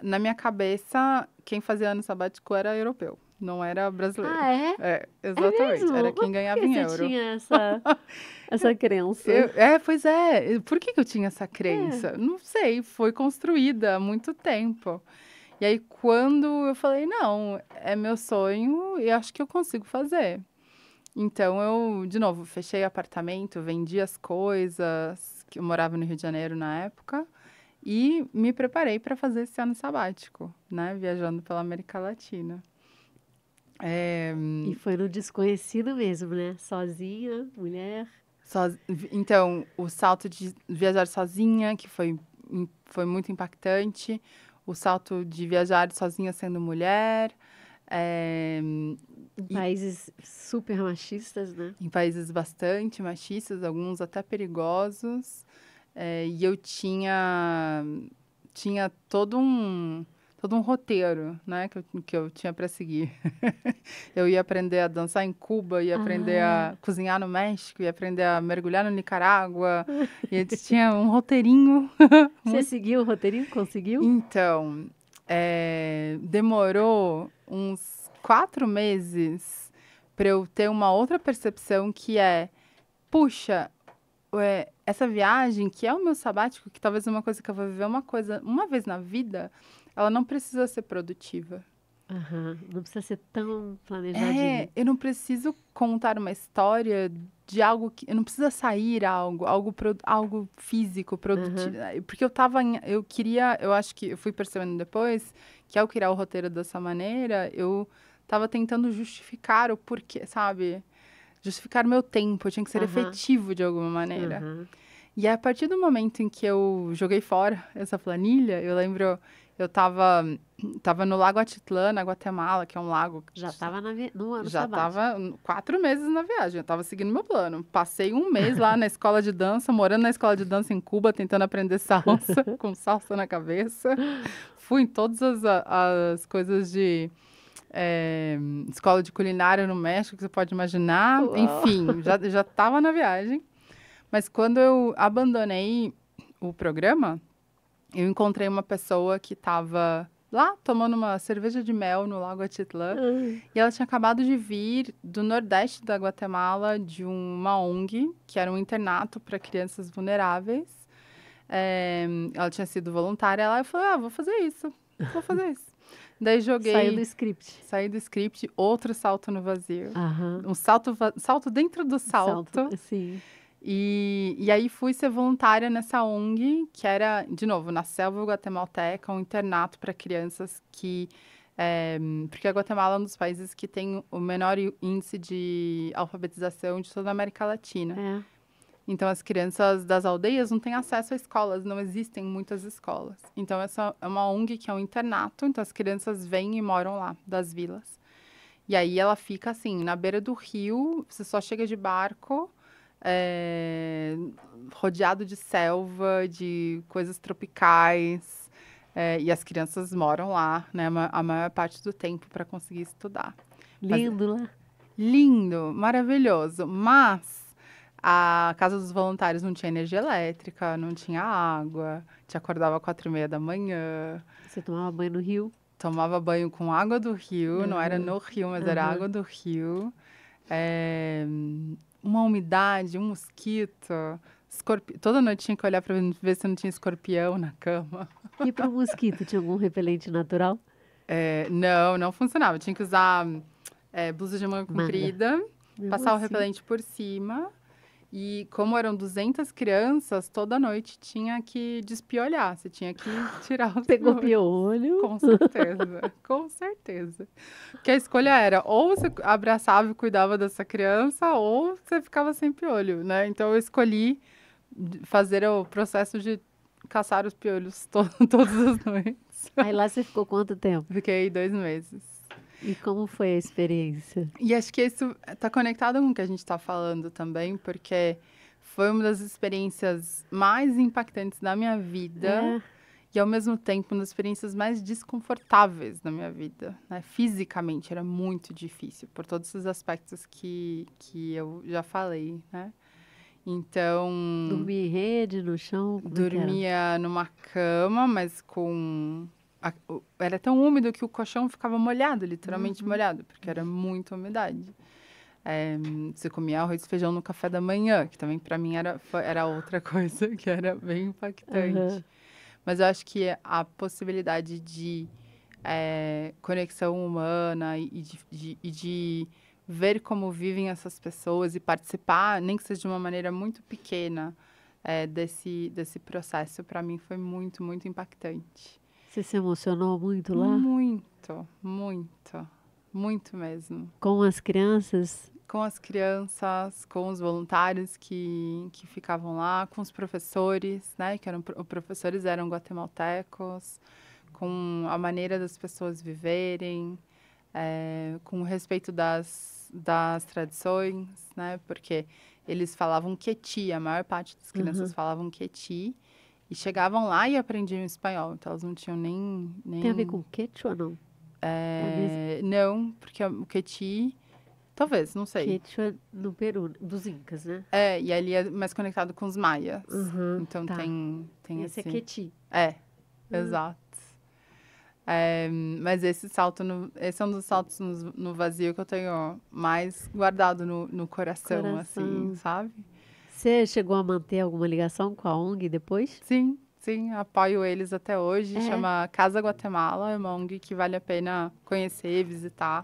na minha cabeça, quem fazia ano sabático era europeu, não era brasileiro. Ah, é? Exatamente. Mesmo? Era quem Por ganhava que em você euro. tinha essa crença? Pois é. Por que eu tinha essa crença? Não sei, foi construída há muito tempo. E aí, quando eu falei, não, é meu sonho e acho que eu consigo fazer. Então, eu, de novo, fechei apartamento, vendi as coisas, que eu morava no Rio de Janeiro na época, e me preparei para fazer esse ano sabático, né? Viajando pela América Latina. E foi no desconhecido mesmo, né? Sozinha, mulher. Então, o salto de viajar sozinha, que foi muito impactante. O salto de viajar sozinha sendo mulher. Em países super machistas, né? Em países bastante machistas, alguns até perigosos. E eu tinha todo um roteiro, né, que eu tinha para seguir. Eu ia aprender a dançar em Cuba, ia aprender a cozinhar no México, ia aprender a mergulhar no Nicarágua. E eu tinha um roteirinho. Você seguiu o roteirinho? Conseguiu? Então, demorou uns 4 meses para eu ter uma outra percepção que puxa, essa viagem, que é o meu sabático, que talvez é uma coisa que eu vou viver uma vez na vida, ela não precisa ser produtiva. Não precisa ser tão planejadinho. Eu não preciso contar uma história de algo que... Eu não precisa sair algo físico, produtivo. Porque eu acho que eu fui percebendo depois, que ao criar o roteiro dessa maneira, eu estava tentando justificar o porquê, sabe? Justificar meu tempo, eu tinha que ser efetivo de alguma maneira. E a partir do momento em que eu joguei fora essa planilha, eu lembro, eu tava no Lago Atitlán, na Guatemala, que é um lago... Já estava no ano Já sabático. estava 4 meses na viagem, eu estava seguindo meu plano. Passei um mês lá na escola de dança, morando na escola de dança em Cuba, tentando aprender salsa, com salsa na cabeça. Fui em todas as coisas de... escola de culinária no México, que você pode imaginar. Uau. Enfim, já estava na viagem. Mas quando eu abandonei o programa, eu encontrei uma pessoa que estava lá tomando uma cerveja de mel no Lago Atitlán. E ela tinha acabado de vir do nordeste da Guatemala, de uma ONG, que era um internato para crianças vulneráveis. Ela tinha sido voluntária lá. Eu falei, vou fazer isso. Daí joguei... Saí do script, outro salto no vazio. Um salto dentro do salto. Sim. E aí fui ser voluntária nessa ONG, que era, de novo, na selva guatemalteca, um internato para crianças que... porque a Guatemala é um dos países que tem o menor índice de alfabetização de toda a América Latina. Então, as crianças das aldeias não têm acesso a escolas, não existem muitas escolas. Então, essa é uma ONG que é um internato, então as crianças vêm e moram lá, das vilas. E aí ela fica assim, na beira do rio, você só chega de barco, rodeado de selva, de coisas tropicais, e as crianças moram lá, né, a maior parte do tempo para conseguir estudar. Lindo lá. Lindo, maravilhoso, mas a casa dos voluntários não tinha energia elétrica, não tinha água, te acordava às 4:30 da manhã. Você tomava banho no rio? Tomava banho com água do rio, não era no rio, mas era água do rio. Uma umidade, um mosquito, Toda noite tinha que olhar para ver se não tinha escorpião na cama. E para o mosquito, tinha algum repelente natural? Não, não funcionava. Tinha que usar blusa de manga Manga. comprida, Mesmo passar o assim. repelente por cima. E como eram 200 crianças, toda noite tinha que despiolhar. Você tinha que tirar os Pegou piolhos. piolho. Com certeza, com certeza. Porque a escolha era ou você abraçava e cuidava dessa criança, ou você ficava sem piolho, né? Então eu escolhi fazer o processo de caçar os piolhos todas as noites. Aí lá você ficou quanto tempo? Fiquei 2 meses. E como foi a experiência? E acho que isso está conectado com o que a gente está falando também, porque foi uma das experiências mais impactantes da minha vida. É, E, ao mesmo tempo, uma das experiências mais desconfortáveis da minha vida, né? Fisicamente, era muito difícil, por todos os aspectos que eu já falei, né? Então, dormia em rede, no chão, como é que era? dormia numa cama, mas era tão úmido que o colchão ficava molhado, literalmente molhado, porque era muita umidade. Você comia arroz e feijão no café da manhã, que também, para mim, era outra coisa que era bem impactante. Aham. Mas eu acho que a possibilidade de conexão humana e de ver como vivem essas pessoas e participar, nem que seja de uma maneira muito pequena, desse processo, para mim foi muito, muito impactante. Você se emocionou muito lá? Muito, muito, muito mesmo. Com as crianças? Com as crianças, com os voluntários que ficavam lá, com os professores, né? Os professores eram guatemaltecos, com a maneira das pessoas viverem, com o respeito das tradições, né? Porque eles falavam queti, a maior parte das crianças falavam queti, e chegavam lá e aprendiam espanhol, então elas não tinham nem... Tem a ver com quechua, não? Não, porque o queti... Talvez, não sei. Quechua no Peru, dos Incas, né? E ali é mais conectado com os maias. Então tá. tem Esse é esse... queti. Exato. Mas esse é um dos saltos no vazio que eu tenho mais guardado no coração, assim, sabe? Você chegou a manter alguma ligação com a ONG depois? Sim, sim, apoio eles até hoje. Chama Casa Guatemala, é uma ONG que vale a pena conhecer, visitar,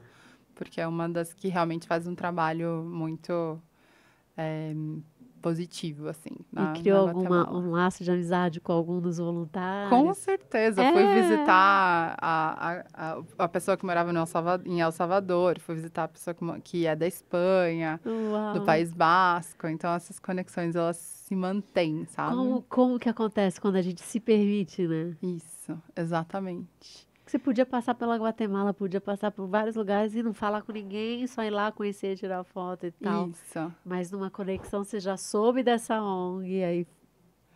porque é uma das que realmente faz um trabalho muito positivo, assim, E criou Guatemala. um laço de amizade com algum dos voluntários? Com certeza. Fui visitar a pessoa que morava em El Salvador, fui visitar a pessoa que é da Espanha, Uau. do País Basco. Então, essas conexões, elas se mantêm, sabe? Como que acontece quando a gente se permite, né? Isso, exatamente. Você podia passar pela Guatemala, podia passar por vários lugares e não falar com ninguém, só ir lá conhecer, tirar foto e tal. Isso. Mas numa conexão você já soube dessa ONG, aí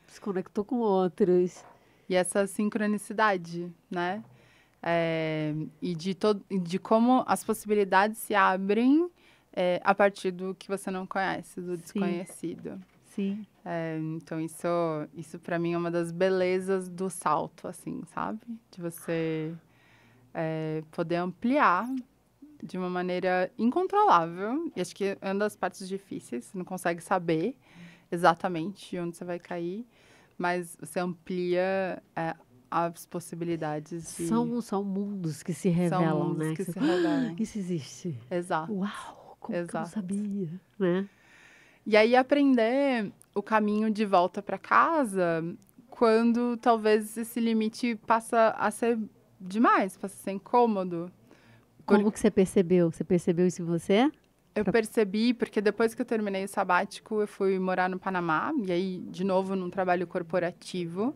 se conectou com outros. E essa sincronicidade, né? E de como as possibilidades se abrem a partir do que você não conhece, do desconhecido. Sim. Então, isso para mim é uma das belezas do salto, assim, sabe? De você poder ampliar de uma maneira incontrolável. E acho que é uma das partes difíceis, você não consegue saber exatamente onde você vai cair, mas você amplia as possibilidades. São mundos que se revelam, são mundos né? que se revelam. Isso existe. Exato. Uau, como que eu não Exato. sabia, né? E aí aprender o caminho de volta para casa quando talvez esse limite passa a ser demais, passa a ser incômodo. Como que você percebeu? Você percebeu isso em você? Eu percebi, porque depois que eu terminei o sabático, eu fui morar no Panamá, e aí, de novo, num trabalho corporativo.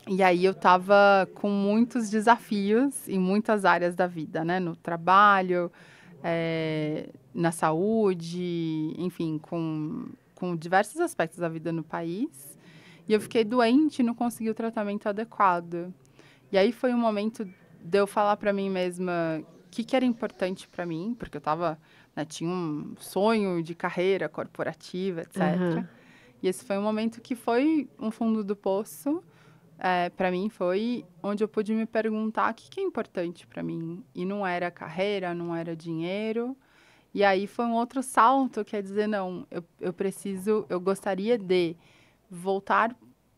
E aí eu estava com muitos desafios em muitas áreas da vida, né? No trabalho, na saúde, enfim, com diversos aspectos da vida no país. E eu fiquei doente e não consegui o tratamento adequado. E aí foi um momento de eu falar para mim mesma o que era importante para mim, porque eu tinha um sonho de carreira corporativa, etc. E esse foi um momento que foi um fundo do poço. Para mim foi onde eu pude me perguntar o que é importante para mim. E não era carreira, não era dinheiro. E aí foi um outro salto, quer dizer, não, eu gostaria de voltar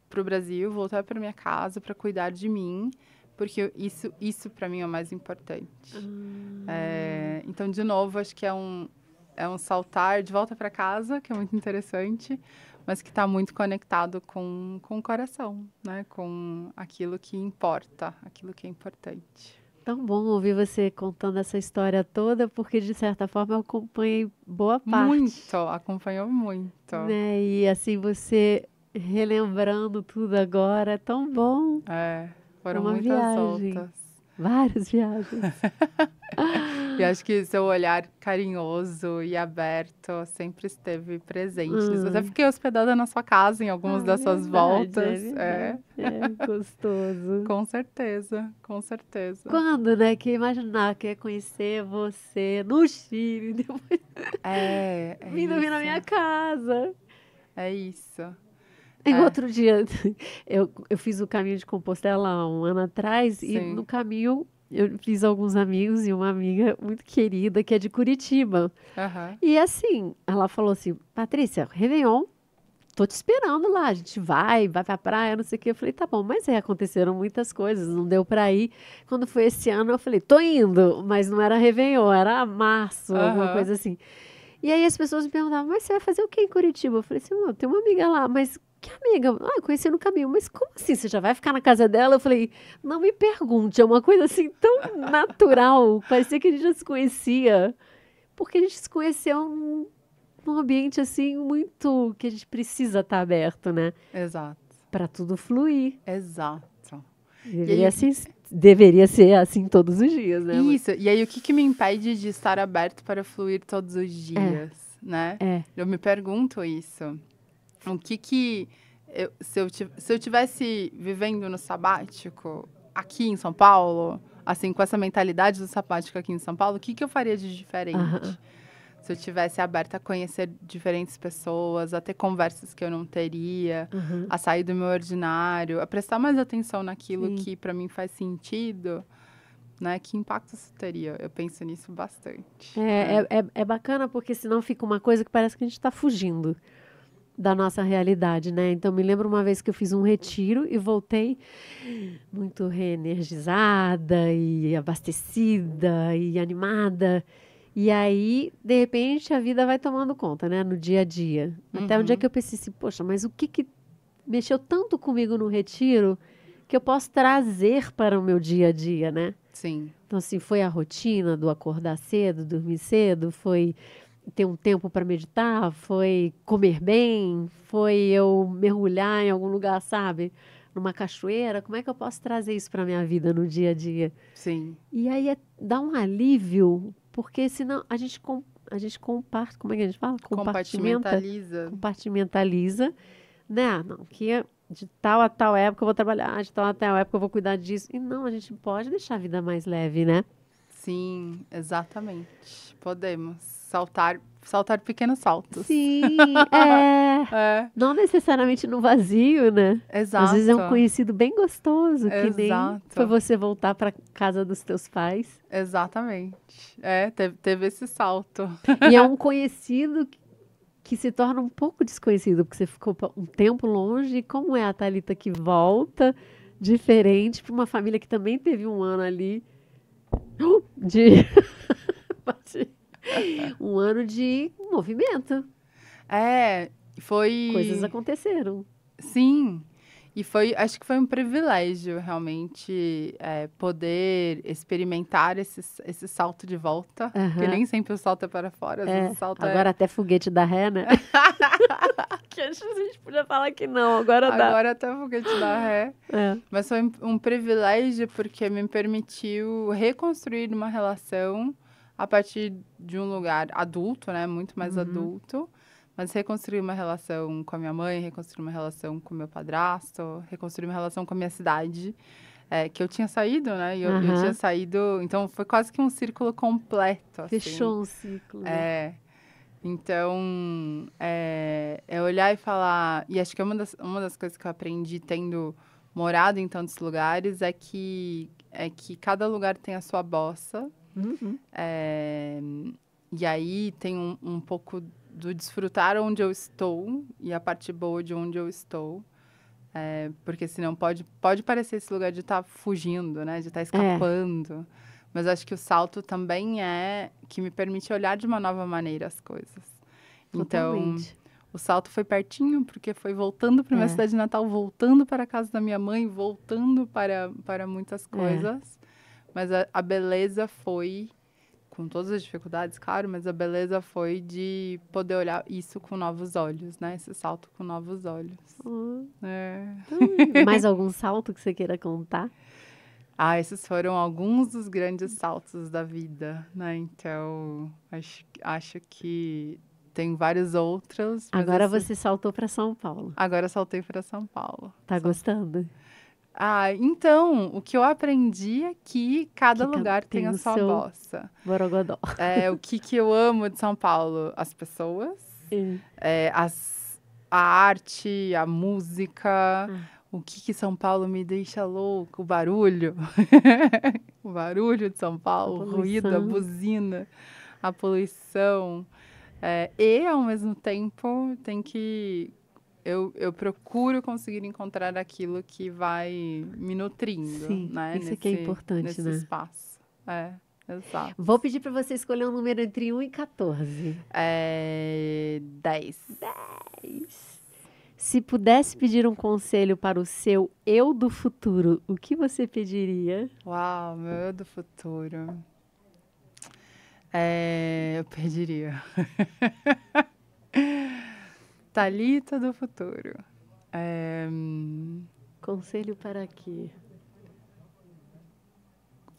para o Brasil, voltar para minha casa para cuidar de mim, porque isso para mim é o mais importante. Então, de novo, acho que é um saltar de volta para casa, que é muito interessante, mas que está muito conectado com o coração, né? Com aquilo que importa, aquilo que é importante. Tão bom ouvir você contando essa história toda, porque de certa forma eu acompanhei boa parte. Muito, acompanhou muito. Né? E assim, você relembrando tudo agora, é tão bom. Foram Uma muitas viagem. outras. Várias viagens. E acho que seu olhar carinhoso e aberto sempre esteve presente. Eu até fiquei hospedada na sua casa em algumas das suas voltas. É gostoso. Com certeza, com certeza. Quando, né? Que imaginar que ia conhecer você no Chile, depois vindo isso. na minha casa. É isso. E outro dia, eu fiz o caminho de Compostela há um ano atrás, Sim. e no caminho eu fiz alguns amigos e uma amiga muito querida que é de Curitiba. E assim, ela falou assim, Patrícia, Réveillon, tô te esperando lá, a gente vai pra praia, não sei o quê. Eu falei, tá bom, mas aconteceram muitas coisas, não deu pra ir. Quando foi esse ano, eu falei, tô indo, mas não era Réveillon, era março, alguma coisa assim. E aí as pessoas me perguntavam, mas você vai fazer o que em Curitiba? Eu falei assim, eu tenho uma amiga lá, mas que amiga? Eu conheci no caminho, mas como assim? Você já vai ficar na casa dela? Eu falei, não me pergunte, é uma coisa assim tão natural, parecia que a gente já se conhecia, porque a gente se conheceu num ambiente assim muito que a gente precisa estar aberto, né? Exato. Para tudo fluir. Exato. Deveria ser assim todos os dias, né? Isso. E aí, o que me impede de estar aberto para fluir todos os dias, né? Eu me pergunto isso. O que se eu tivesse vivendo no sabático aqui em São Paulo, assim, com essa mentalidade do sabático aqui em São Paulo, o que eu faria de diferente? Se eu tivesse aberta a conhecer diferentes pessoas, a ter conversas que eu não teria, a sair do meu ordinário, a prestar mais atenção naquilo que para mim faz sentido, né? Que impacto isso teria? Eu penso nisso bastante. É bacana porque senão fica uma coisa que parece que a gente está fugindo da nossa realidade, né? Então, me lembro uma vez que eu fiz um retiro e voltei muito reenergizada e abastecida e animada. E aí, de repente, a vida vai tomando conta, né? No dia a dia. Até um dia que eu pensei assim, poxa, mas o que mexeu tanto comigo no retiro que eu posso trazer para o meu dia a dia, né? Sim. Então, assim, foi a rotina do acordar cedo, dormir cedo, foi ter um tempo para meditar, foi comer bem, foi eu mergulhar em algum lugar, sabe? Numa cachoeira. Como é que eu posso trazer isso para minha vida no dia a dia? Sim. E aí dá um alívio, porque senão a gente como é que a gente fala? Compartimentaliza, né? Não, que de tal a tal época eu vou trabalhar, de tal a tal época eu vou cuidar disso. E não, a gente pode deixar a vida mais leve, né? Sim, exatamente. Podemos saltar pequenos saltos. Sim, não necessariamente no vazio, né? Exato. Às vezes é um conhecido bem gostoso, que nem Exato. foi você voltar para casa dos teus pais. Exatamente. Teve esse salto. E é um conhecido que se torna um pouco desconhecido, porque você ficou um tempo longe. E como é a Thalita que volta, diferente, para uma família que também teve um ano ali de um ano de movimento. Foi... Coisas aconteceram. Sim. E acho que foi um privilégio, realmente, poder experimentar esse salto de volta. Que nem sempre o salto é para fora, às vezes o salto agora até foguete da ré, né? Que antes a gente podia falar que não, agora dá. Agora até foguete da ré. Mas foi um privilégio porque me permitiu reconstruir uma relação a partir de um lugar adulto, né? Muito mais adulto. Mas reconstruir uma relação com a minha mãe, reconstruir uma relação com o meu padrasto, reconstruir uma relação com a minha cidade, que eu tinha saído, né? E eu tinha saído... Então, foi quase que um círculo completo, assim. Fechou um ciclo, né? Então, é olhar e falar... E acho que uma das coisas que eu aprendi tendo morado em tantos lugares é que cada lugar tem a sua bossa. E aí tem um pouco do desfrutar onde eu estou e a parte boa de onde eu estou. Porque senão pode parecer esse lugar de estar fugindo, né? De estar escapando. Mas acho que o salto também que me permite olhar de uma nova maneira as coisas. Totalmente. Então, o salto foi pertinho, porque foi voltando para minha cidade natal, voltando para a casa da minha mãe, voltando para muitas coisas. Mas a beleza foi, com todas as dificuldades, claro, mas a beleza foi de poder olhar isso com novos olhos, né? Esse salto com novos olhos. Mais algum salto que você queira contar? Esses foram alguns dos grandes saltos da vida, né? Então, acho que tem vários outros. Mas Agora você saltou para São Paulo. Agora saltei para São Paulo. Tá gostando? Então, o que eu aprendi é que cada lugar tem a sua bossa. Borogodó. O que eu amo de São Paulo? As pessoas, a arte, a música. O que São Paulo me deixa louco? O barulho. O barulho de São Paulo, o ruído, a buzina, a poluição. E, ao mesmo tempo, eu procuro conseguir encontrar aquilo que vai me nutrindo, né? Isso que é importante, nesse espaço. Exato. Vou pedir para você escolher um número entre 1 e 14. 10. 10. Se pudesse pedir um conselho para o seu eu do futuro, o que você pediria? Uau, meu eu do futuro. Eu pediria. Thalita do futuro. Conselho para quê?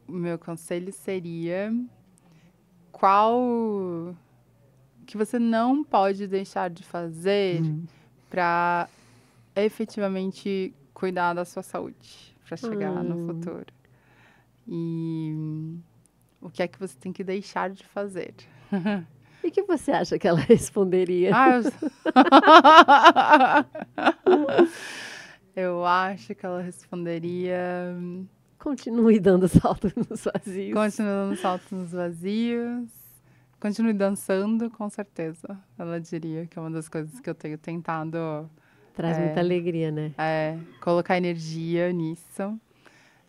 O meu conselho seria qual que você não pode deixar de fazer para efetivamente cuidar da sua saúde, para chegar no futuro. E o que é que você tem que deixar de fazer? E o que você acha que ela responderia? Eu acho que ela responderia... Continue dando saltos nos vazios. Continue dando saltos nos vazios. Continue dançando, com certeza. Ela diria que é uma das coisas que eu tenho tentado... Traz muita alegria, né? Colocar energia nisso.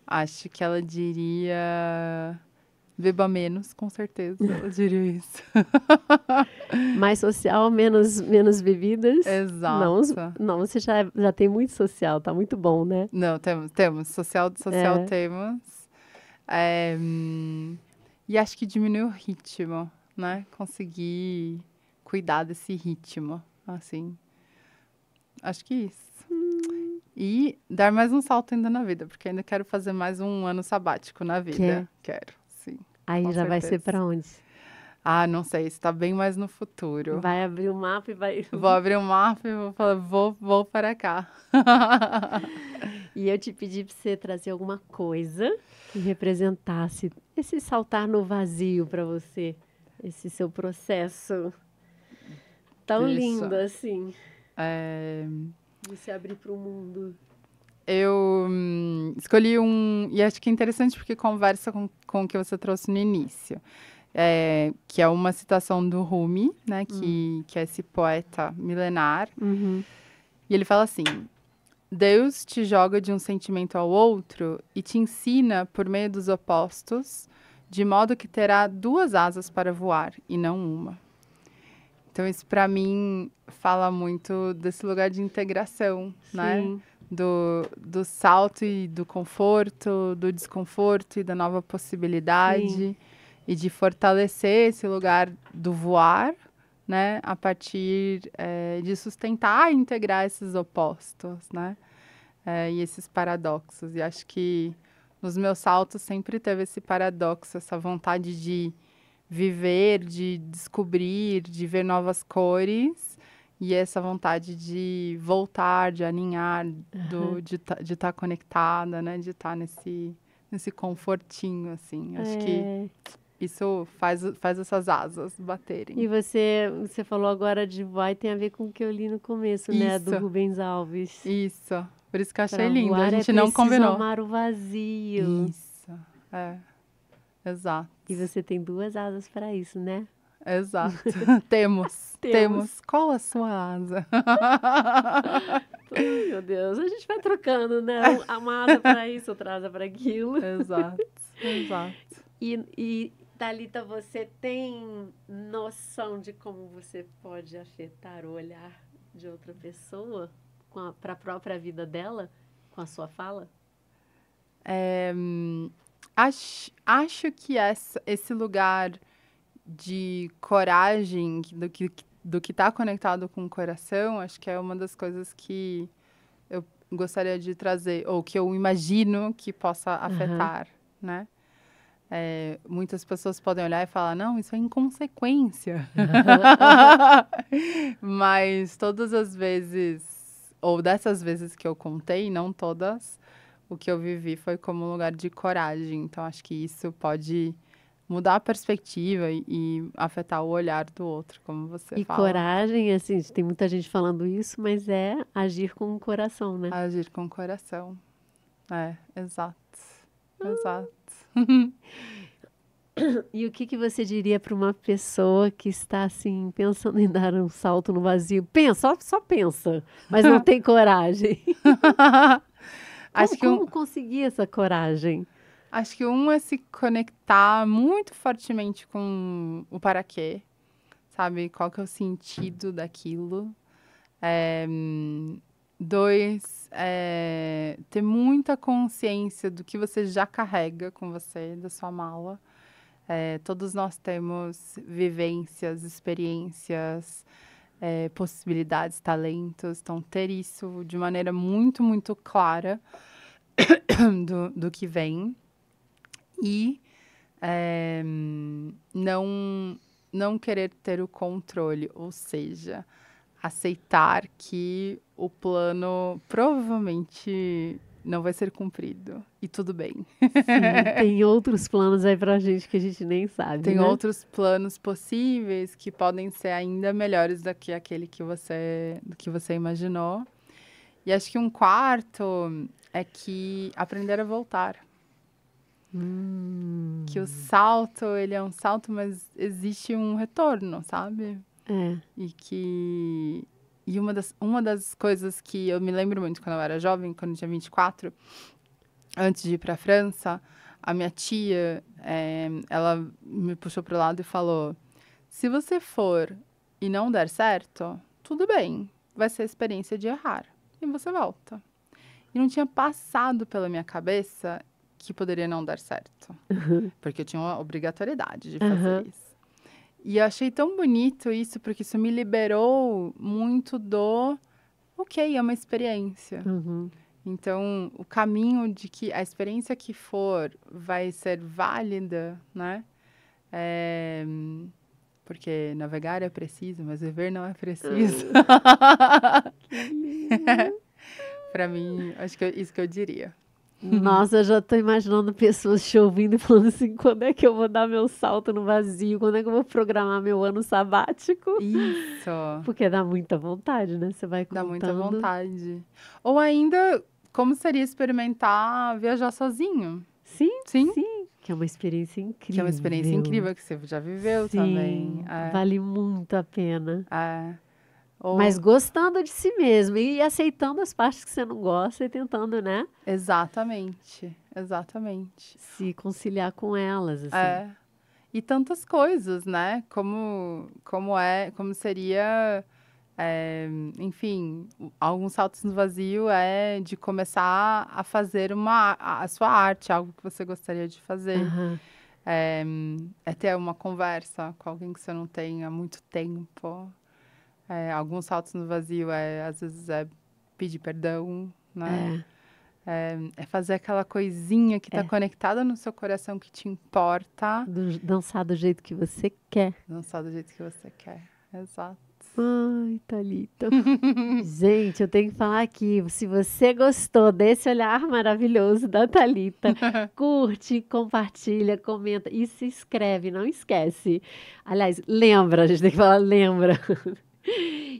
Acho que ela diria... Beba menos, com certeza. Eu diria isso. Mais social, menos bebidas. Exato. Não, você já tem muito social, tá muito bom, né? Não, temos. Social temos. E acho que diminui o ritmo, né? Conseguir cuidar desse ritmo, assim. Acho que isso. E dar mais um salto ainda na vida, porque ainda quero fazer mais um ano sabático na vida. Quero, sim. Aí já vai ser para onde? Não sei, está bem mais no futuro. Vai abrir o mapa e vai... Vou abrir o mapa e vou falar, vou para cá. E eu te pedi para você trazer alguma coisa que representasse esse saltar no vazio para você, esse seu processo tão lindo assim, de se abrir para o mundo. Eu escolhi e acho que é interessante porque conversa com o que você trouxe no início, que é uma citação do Rumi, né, que é esse poeta milenar, e ele fala assim: Deus te joga de um sentimento ao outro e te ensina por meio dos opostos, de modo que terá 2 asas para voar e não uma. Então isso para mim fala muito desse lugar de integração, né? Do salto e do conforto, do desconforto e da nova possibilidade. E de fortalecer esse lugar do voar, né? A partir de sustentar e integrar esses opostos, né? E esses paradoxos. E acho que nos meus saltos sempre teve esse paradoxo, essa vontade de viver, de descobrir, de ver novas cores. E essa vontade de voltar, de alinhar, de estar conectada, né? De estar nesse confortinho, assim. Acho que isso faz essas asas baterem. E você falou agora de voar e tem a ver com o que eu li no começo, né? Do Rubens Alves. Isso. Por isso que eu achei lindo. A gente não combinou. Amar o vazio. Isso. Exato. E você tem 2 asas para isso, né? exato. Temos. Qual a sua asa? Ai, meu Deus, a gente vai trocando, né? Uma asa para isso, outra asa para aquilo. Exato. E Thalita, você tem noção de como você pode afetar o olhar de outra pessoa para a própria vida dela com a sua fala? Acho que esse lugar de coragem, do que está conectado com o coração, acho que é uma das coisas que eu gostaria de trazer, ou que eu imagino que possa afetar, né? Muitas pessoas podem olhar e falar, não, isso é inconsequência. Mas todas as vezes, ou dessas vezes que eu contei, não todas, o que eu vivi foi como um lugar de coragem. Então, acho que isso pode mudar a perspectiva e afetar o olhar do outro, como você fala. E coragem, assim, tem muita gente falando isso, mas é agir com o coração, né? Agir com o coração. Exato. Exato. E o que você diria para uma pessoa que está, assim, pensando em dar um salto no vazio? Pensa, só pensa, mas não tem coragem. Como conseguir essa coragem? Acho que é se conectar muito fortemente com o para quê, sabe? Qual que é o sentido daquilo. 2, ter muita consciência do que você já carrega com você, da sua mala. Todos nós temos vivências, experiências, possibilidades, talentos. Então, ter isso de maneira muito, muito clara do que vem. E não querer ter o controle, ou seja, aceitar que o plano provavelmente não vai ser cumprido. E tudo bem. Sim, tem outros planos aí pra gente que a gente nem sabe, Tem né? outros planos possíveis que podem ser ainda melhores do que aquele que você imaginou. E acho que um quarto é que aprender a voltar. Que o salto, ele é um salto, mas existe um retorno, sabe? E uma das coisas que eu me lembro muito quando eu era jovem, quando eu tinha 24, antes de ir para a França, a minha tia, ela me puxou para o lado e falou, se você for e não der certo, tudo bem, vai ser a experiência de errar. E você volta. E não tinha passado pela minha cabeça que poderia não dar certo. Porque eu tinha uma obrigatoriedade de fazer isso. E eu achei tão bonito isso, porque isso me liberou muito ok, é uma experiência. Então, o caminho de que a experiência que for vai ser válida, né? Porque navegar é preciso, mas viver não é preciso. Para mim, acho que é isso que eu diria. Nossa, eu já tô imaginando pessoas te ouvindo e falando assim, quando é que eu vou dar meu salto no vazio? Quando é que eu vou programar meu ano sabático? Isso. Porque dá muita vontade, né? Você vai contando. Dá muita vontade. Ou ainda, como seria experimentar viajar sozinho? Sim. Que é uma experiência incrível. Que é uma experiência incrível, que você já viveu também. Vale muito a pena. Mas gostando de si mesmo e aceitando as partes que você não gosta e tentando, né? Exatamente. Se conciliar com elas, assim. E tantas coisas, né? Como seria, enfim, alguns saltos no vazio de começar a fazer a sua arte, algo que você gostaria de fazer. É ter uma conversa com alguém que você não tem há muito tempo. Alguns saltos no vazio às vezes pedir perdão, né? É fazer aquela coisinha que está conectada no seu coração que te importa. Dançar do jeito que você quer. Dançar do jeito que você quer, exato. Ai, Thalita. Gente, eu tenho que falar aqui, se você gostou desse olhar maravilhoso da Thalita, curte, compartilha, comenta e se inscreve, não esquece. Aliás, lembra, a gente tem que falar lembra.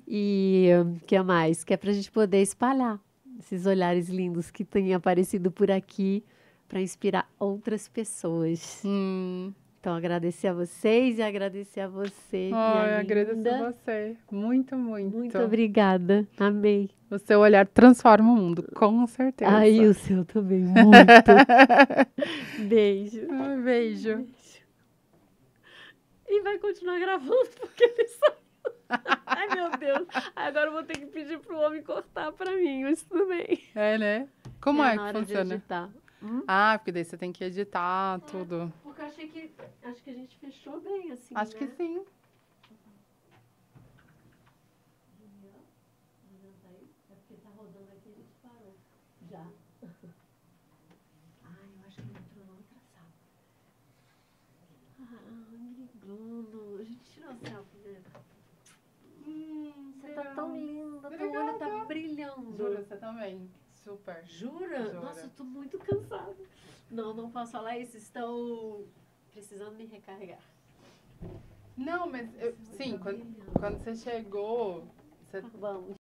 E o que mais? Que é pra gente poder espalhar esses olhares lindos que têm aparecido por aqui para inspirar outras pessoas. Então, Então, agradecer a vocês e agradecer a você, Oh, minha eu agradeço linda. você. Muito, muito. Muito obrigada. Amei. O seu olhar transforma o mundo, com certeza. Ai, o seu também, muito. Beijo. Um beijo. Beijo. E vai continuar gravando porque ele saiu. Ai, meu Deus. Agora eu vou ter que pedir pro homem cortar pra mim, mas tudo bem. É, né? Como é na que hora de funciona? editar. Ah, porque daí você tem que editar tudo. Porque eu achei que... Acho que a gente fechou bem, assim, Acho né? que sim. É porque tá rodando aqui, a gente parou. Já. Ai, eu acho que ele entrou na outra sala. Ai, Bruno. A gente tirou selfie, né? Você tá tão linda, teu olho tá brilhando. Juro, você também. Super. Jura? Jura. Nossa, eu tô muito cansada. Não, não posso falar isso. Estão precisando me recarregar. Não, mas sim, quando você chegou, você Vamos.